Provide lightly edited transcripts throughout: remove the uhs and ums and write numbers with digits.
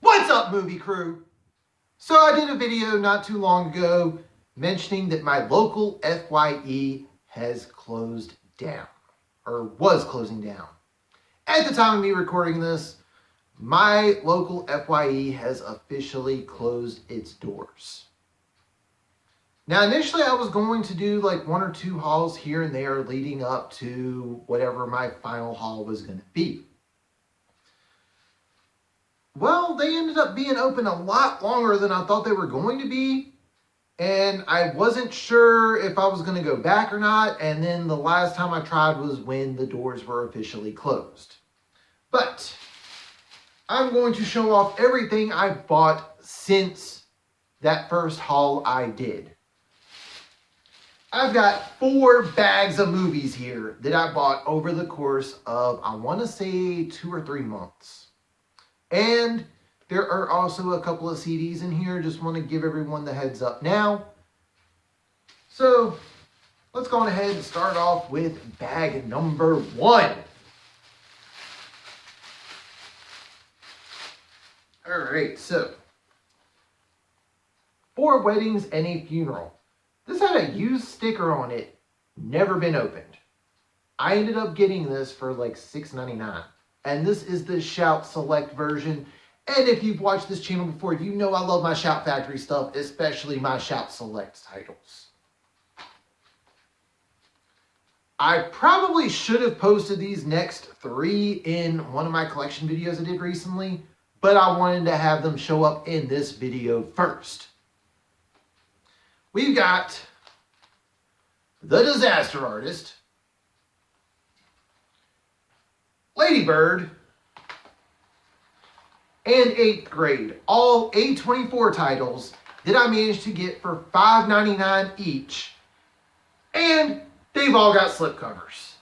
What's up, movie crew? So I did a video not too long ago mentioning that my local FYE has closed down, or was closing down. At the time of me recording this, my local FYE has officially closed its doors. Now, initially I was going to do like one or two hauls here and there leading up to whatever my final haul was going to be. Well, they ended up being open a lot longer than I thought they were going to be. And I wasn't sure if I was going to go back or not. And then the last time I tried was when the doors were officially closed. But I'm going to show off everything I've bought since that first haul I did. I've got 4 bags of movies here that I bought over the course of, I want to say, 2 or 3 months. And there are also a couple of CDs in here. Just want to give everyone the heads up now. So let's go ahead and start off with bag number 1. All right, so 4 Weddings and a Funeral. This had a used sticker on it, never been opened. I ended up getting this for like $6.99. And this is the Shout Select version. And if you've watched this channel before, you know I love my Shout Factory stuff, especially my Shout Select titles. I probably should have posted these next 3 in one of my collection videos I did recently, but I wanted to have them show up in this video first. We've got The Disaster Artist, Lady Bird, and 8th Grade. All A24 titles that I managed to get for $5.99 each. And they've all got slipcovers.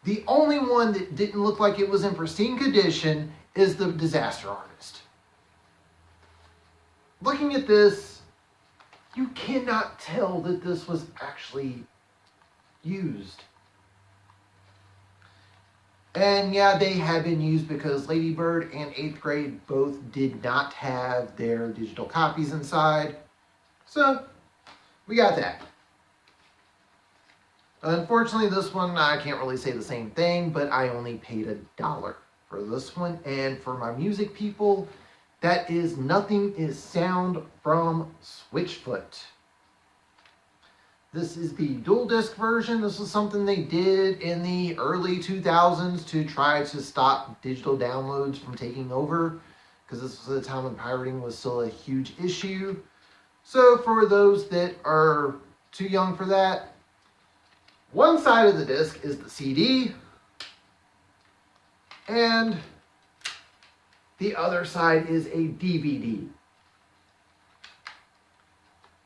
The only one that didn't look like it was in pristine condition is The Disaster Artist. Looking at this, you cannot tell that this was actually used. And yeah, they have been used because Lady Bird and 8th Grade both did not have their digital copies inside. So, we got that. Unfortunately, this one, I can't really say the same thing, but I only paid $1 for this one. And for my music people, that is Nothing Is Sound from Switchfoot. This is the dual disc version. This was something they did in the early 2000s to try to stop digital downloads from taking over, because this was a time when pirating was still a huge issue. So for those that are too young for that, one side of the disc is the CD, and the other side is a DVD.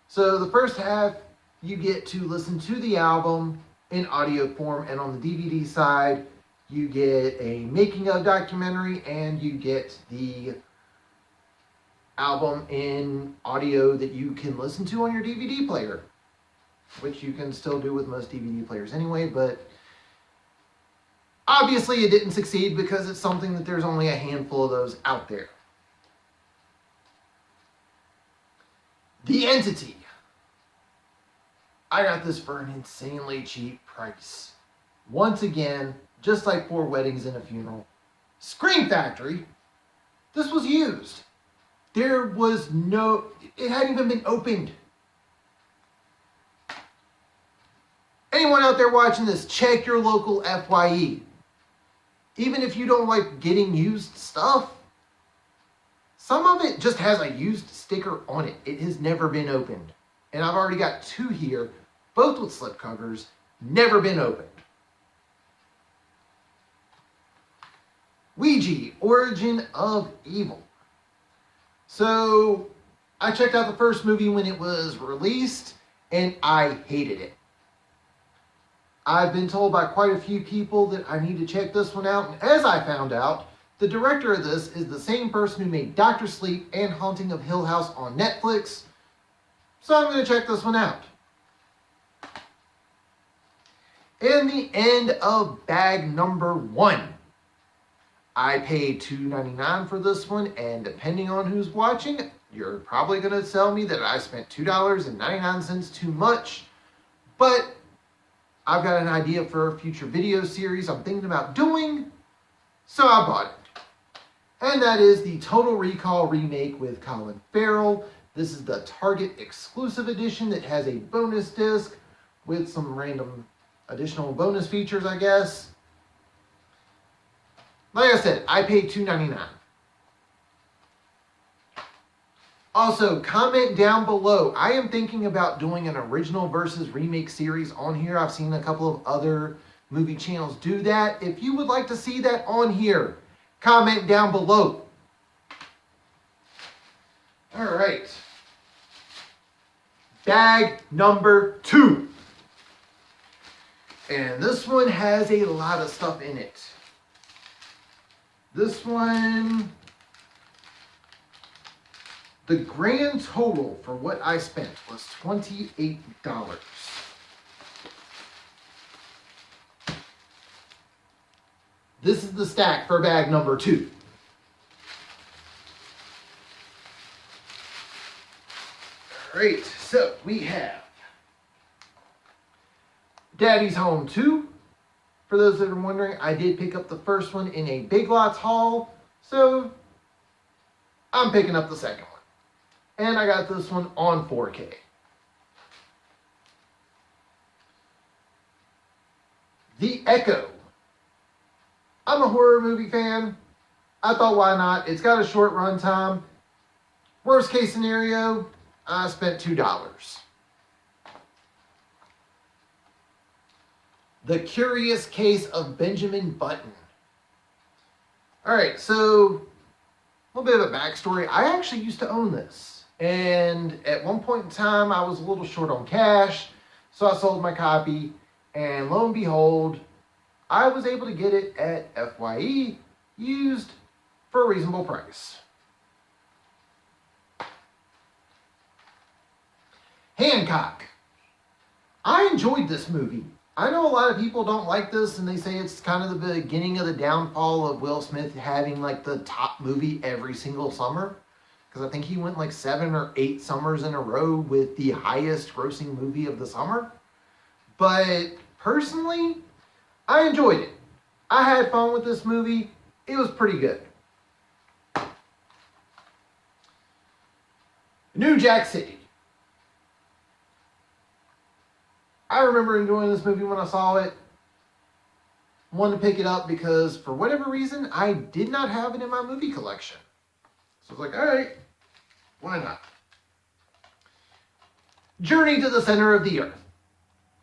So the first half, you get to listen to the album in audio form, and on the DVD side, you get a making of documentary and you get the album in audio that you can listen to on your DVD player, which you can still do with most DVD players anyway, but obviously it didn't succeed because it's something that there's only a handful of those out there. The Entity. I got this for an insanely cheap price. Once again, just like 4 Weddings and a Funeral. Scream Factory. This was used. There was no, it hadn't even been opened. Anyone out there watching this, check your local FYE. Even if you don't like getting used stuff, some of it just has a used sticker on it. It has never been opened. And I've already got 2 here, both with slipcovers, never been opened. Ouija, Origin of Evil. So, I checked out the first movie when it was released, and I hated it. I've been told by quite a few people that I need to check this one out, and as I found out, the director of this is the same person who made Dr. Sleep and Haunting of Hill House on Netflix, so I'm going to check this one out. And the end of bag number 1. I paid $2.99 for this one, and depending on who's watching, you're probably going to tell me that I spent $2.99 too much, but I've got an idea for a future video series I'm thinking about doing, so I bought it. And that is the Total Recall remake with Colin Farrell. This is the Target exclusive edition that has a bonus disc with some random additional bonus features, I guess. Like I said, I paid $2.99. Also, comment down below. I am thinking about doing an original versus remake series on here. I've seen a couple of other movie channels do that. If you would like to see that on here, comment down below. All right. Bag number 2. And this one has a lot of stuff in it. This one, the grand total for what I spent was $28. This is the stack for bag number 2. All right, so we have Daddy's Home 2. For those that are wondering, I did pick up the first one in a Big Lots haul, so I'm picking up the second one. And I got this one on 4K. The Echo. I'm a horror movie fan. I thought, why not? It's got a short runtime. Worst case scenario, I spent $2. The Curious Case of Benjamin Button. Alright, so a little bit of a backstory. I actually used to own this. And at one point in time, I was a little short on cash. So I sold my copy. And lo and behold, I was able to get it at FYE used for a reasonable price. Hancock. I enjoyed this movie. I know a lot of people don't like this and they say it's kind of the beginning of the downfall of Will Smith having like the top movie every single summer. Because I think he went like 7 or 8 summers in a row with the highest grossing movie of the summer. But personally, I enjoyed it. I had fun with this movie. It was pretty good. New Jack City. I remember enjoying this movie when I saw it. Wanted to pick it up because for whatever reason, I did not have it in my movie collection. So I was like, all right, why not? Journey to the Center of the Earth.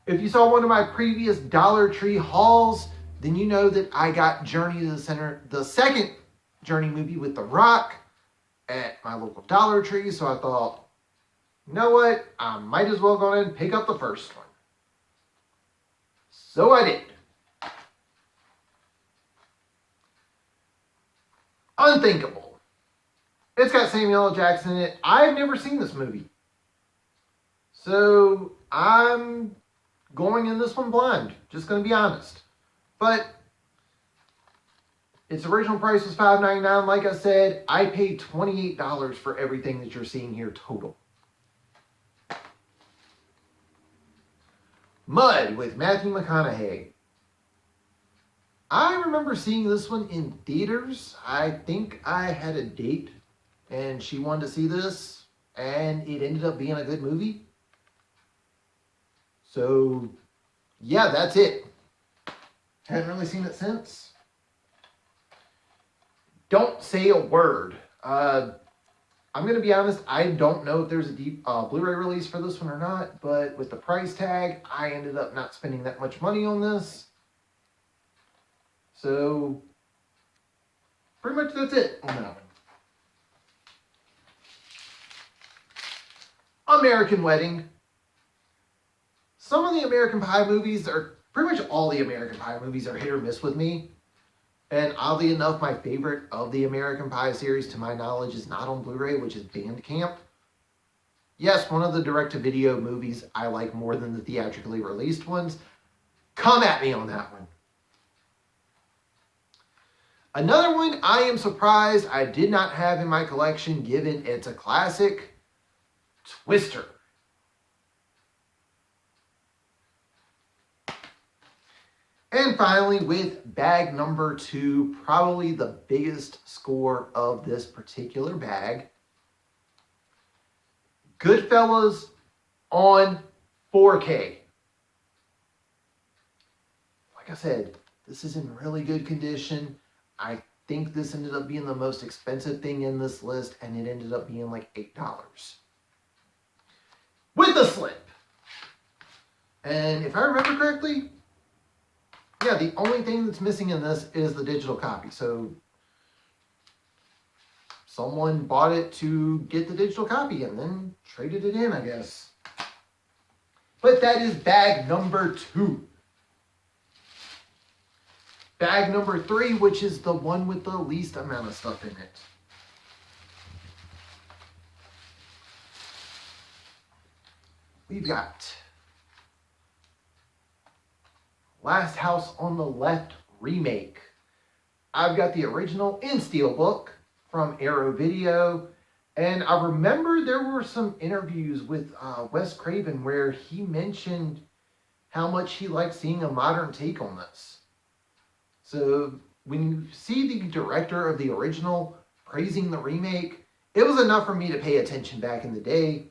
If you saw one of my previous Dollar Tree hauls, then you know that I got Journey to the Center, the second Journey movie with The Rock at my local Dollar Tree. So I thought, you know what? I might as well go ahead and pick up the first one. So I did. Unthinkable. It's got Samuel L. Jackson in it. I've never seen this movie. So I'm going in this one blind. Just going to be honest. But its original price was $5.99. Like I said, I paid $28 for everything that you're seeing here total. Mud with Matthew McConaughey. I remember seeing this one in theaters. I think I had a date and she wanted to see this and it ended up being a good movie. So, yeah, that's it. Haven't really seen it since. Don't Say a Word. I'm going to be honest, I don't know if there's a deep Blu-ray release for this one or not, but with the price tag, I ended up not spending that much money on this. So, pretty much that's it on that one. American Wedding. Some of the American Pie movies are, pretty much all the American Pie movies are hit or miss with me. And oddly enough, my favorite of the American Pie series, to my knowledge, is not on Blu-ray, which is Bandcamp. Yes, one of the direct-to-video movies I like more than the theatrically released ones. Come at me on that one. Another one I am surprised I did not have in my collection, given it's a classic, Twister. And finally, with bag number 2, probably the biggest score of this particular bag, Goodfellas on 4K. Like I said, this is in really good condition. I think this ended up being the most expensive thing in this list, and it ended up being like $8. With the slip. And if I remember correctly, yeah, the only thing that's missing in this is the digital copy. So someone bought it to get the digital copy and then traded it in, I guess. But that is bag number 2. Bag number 3, which is the one with the least amount of stuff in it. We've got Last House on the Left Remake. I've got the original in Steelbook from Arrow Video. And I remember there were some interviews with Wes Craven where he mentioned how much he liked seeing a modern take on this. So when you see the director of the original praising the remake, it was enough for me to pay attention back in the day.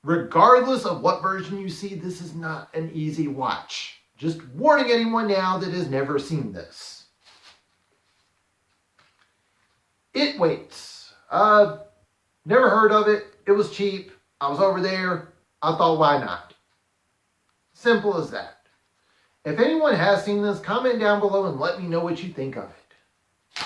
Regardless of what version you see, this is not an easy watch. Just warning anyone now that has never seen this. It Waits. Never heard of it. It was cheap. I was over there. I thought, why not? Simple as that. If anyone has seen this, comment down below and let me know what you think of it.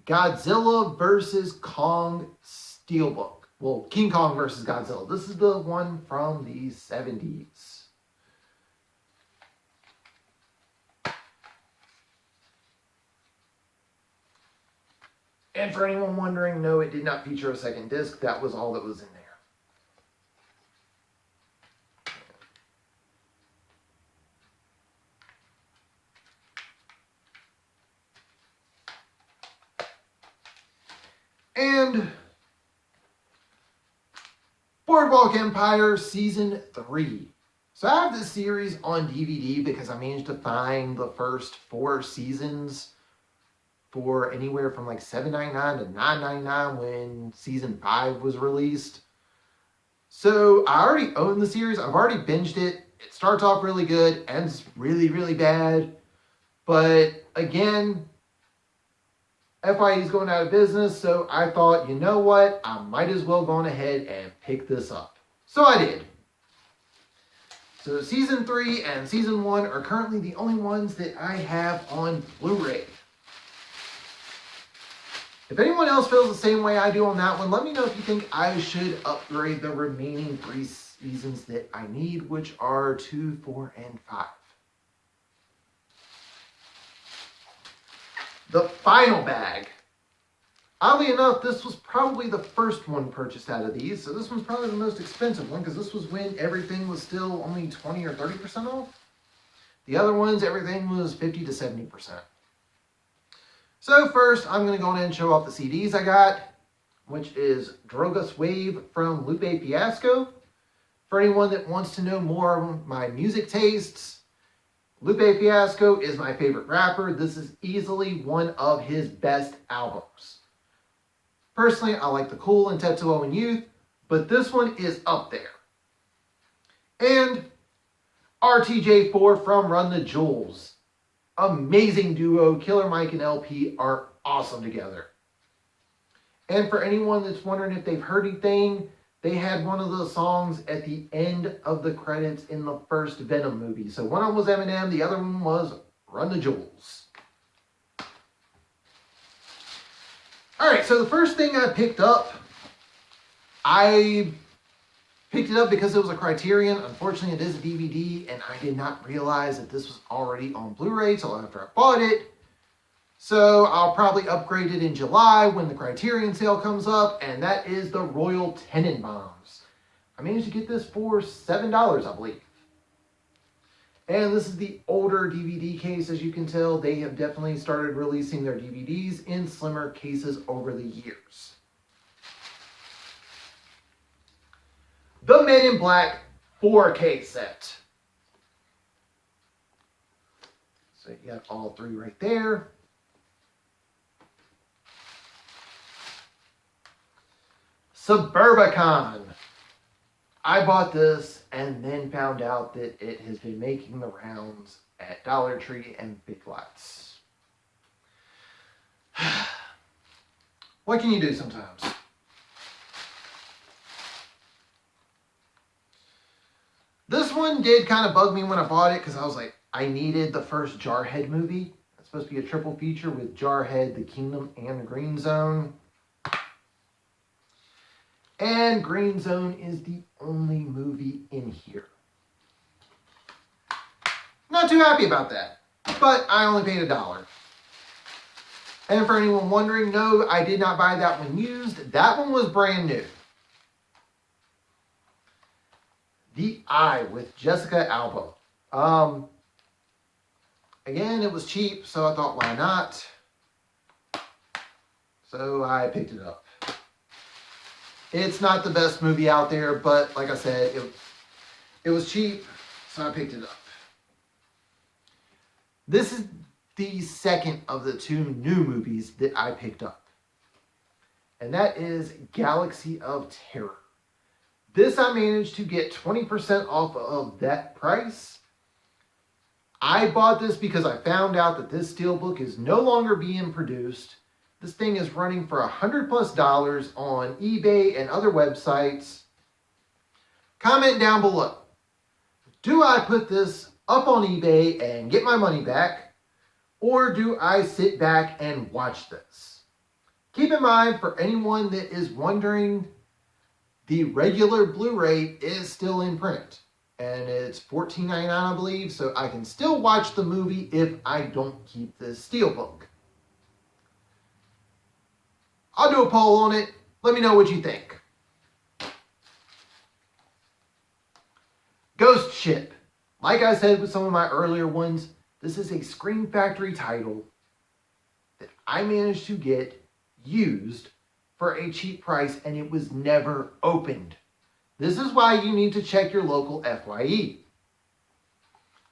Godzilla vs. Kong Steelbook. Well, King Kong vs. Godzilla. This is the one from the 70s. And for anyone wondering, no, it did not feature a second disc. That was all that was in there. And Boardwalk Empire Season 3. So I have this series on DVD because I managed to find the first 4 seasons for anywhere from like $7.99 to $9.99 when Season 5 was released. So I already own the series. I've already binged it. It starts off really good, ends really, really bad. But again, FIE is going out of business, so I thought, you know what? I might as well go on ahead and pick this up. So I did. So Season 3 and Season 1 are currently the only ones that I have on Blu-ray. If anyone else feels the same way I do on that one, let me know if you think I should upgrade the remaining 3 seasons that I need, which are 2, 4, and 5. The final bag. Oddly enough, this was probably the first one purchased out of these, so this one's probably the most expensive one because this was when everything was still only 20 or 30% off. The other ones, everything was 50 to 70%. So first, I'm going to go ahead and show off the CDs I got, which is Drogas Wave from Lupe Fiasco. For anyone that wants to know more of my music tastes, Lupe Fiasco is my favorite rapper. This is easily one of his best albums. Personally, I like The Cool and Tetsuo and Youth, but this one is up there. And RTJ4 from Run the Jewels. Amazing duo. Killer Mike and LP are awesome together. And for anyone that's wondering if they've heard anything, they had one of the songs at the end of the credits in the first Venom movie. So one of them was Eminem, the other one was Run the Jewels. Alright, so the first thing I picked up because it was a Criterion. Unfortunately, it is a DVD, and I did not realize that this was already on Blu-ray till after I bought it. So I'll probably upgrade it in July when the Criterion sale comes up, and that is the Royal Tenenbaums. I managed to get this for $7, I believe. And this is the older DVD case, as you can tell. They have definitely started releasing their DVDs in slimmer cases over the years. The Men in Black 4K set. So you got all three right there. Suburbicon. I bought this and then found out that it has been making the rounds at Dollar Tree and Big Lots. What can you do sometimes? This one did kind of bug me when I bought it because I was like, I needed the first Jarhead movie. It's supposed to be a triple feature with Jarhead, The Kingdom, and The Green Zone. And Green Zone is the only movie in here. Not too happy about that, but I only paid $1. And for anyone wondering, no, I did not buy that one used. That one was brand new. The Eye with Jessica Alba. Again, it was cheap, so I thought, why not? So I picked it up. It's not the best movie out there, but like I said, it was cheap, so I picked it up. This is the second of the two new movies that I picked up. And that is Galaxy of Terror. This I managed to get 20% off of that price. I bought this because I found out that this steelbook is no longer being produced. This thing is running for $100+ on eBay and other websites. Comment down below. Do I put this up on eBay and get my money back? Or do I sit back and watch this? Keep in mind, for anyone that is wondering, the regular Blu-ray is still in print. And it's $14.99, I believe, so I can still watch the movie if I don't keep this steelbook. I'll do a poll on it. Let me know what you think. Ghost Ship. Like I said with some of my earlier ones, this is a Scream Factory title that I managed to get used for a cheap price, and it was never opened. This is why you need to check your local FYE.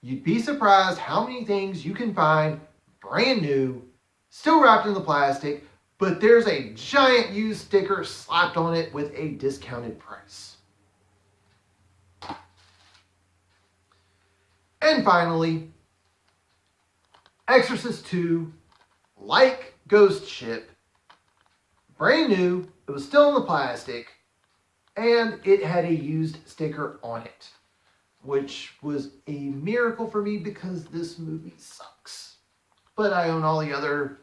You'd be surprised how many things you can find brand new, still wrapped in the plastic, but there's a giant used sticker slapped on it with a discounted price. And finally, Exorcist 2, like Ghost Ship, brand new, it was still in the plastic, and it had a used sticker on it, which was a miracle for me because this movie sucks. But I own all the other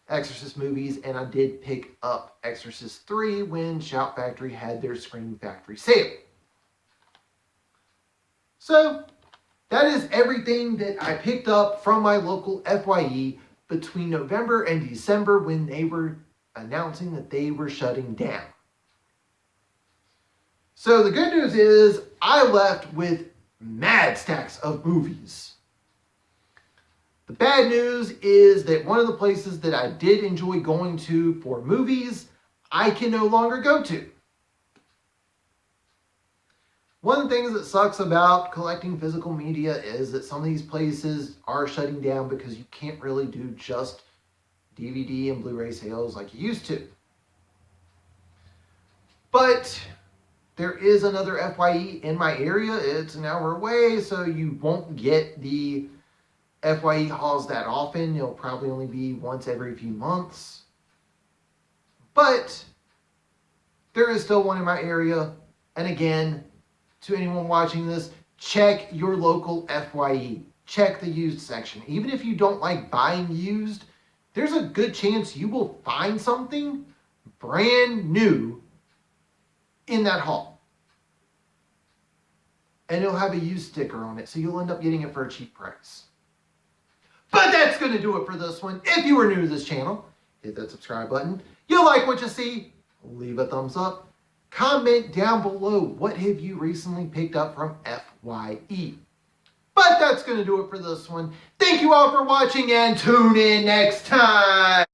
Exorcist movies, and I did pick up Exorcist 3 when Shout Factory had their Scream Factory sale. So, that is everything that I picked up from my local FYE between November and December when they were announcing that they were shutting down. So the good news is I left with mad stacks of movies. The bad news is that one of the places that I did enjoy going to for movies, I can no longer go to. One of the things that sucks about collecting physical media is that some of these places are shutting down because you can't really do just DVD and Blu-ray sales like you used to. But there is another FYE in my area. It's an hour away, so you won't get the FYE hauls that often. It'll probably only be once every few months. But there is still one in my area. And again, to anyone watching this, check your local FYE. Check the used section. Even if you don't like buying used, there's a good chance you will find something brand new in that haul. And it'll have a used sticker on it, so you'll end up getting it for a cheap price. But that's going to do it for this one. If you are new to this channel, hit that subscribe button. You like what you see, leave a thumbs up. Comment down below, what have you recently picked up from FYE? But that's going to do it for this one. Thank you all for watching and tune in next time.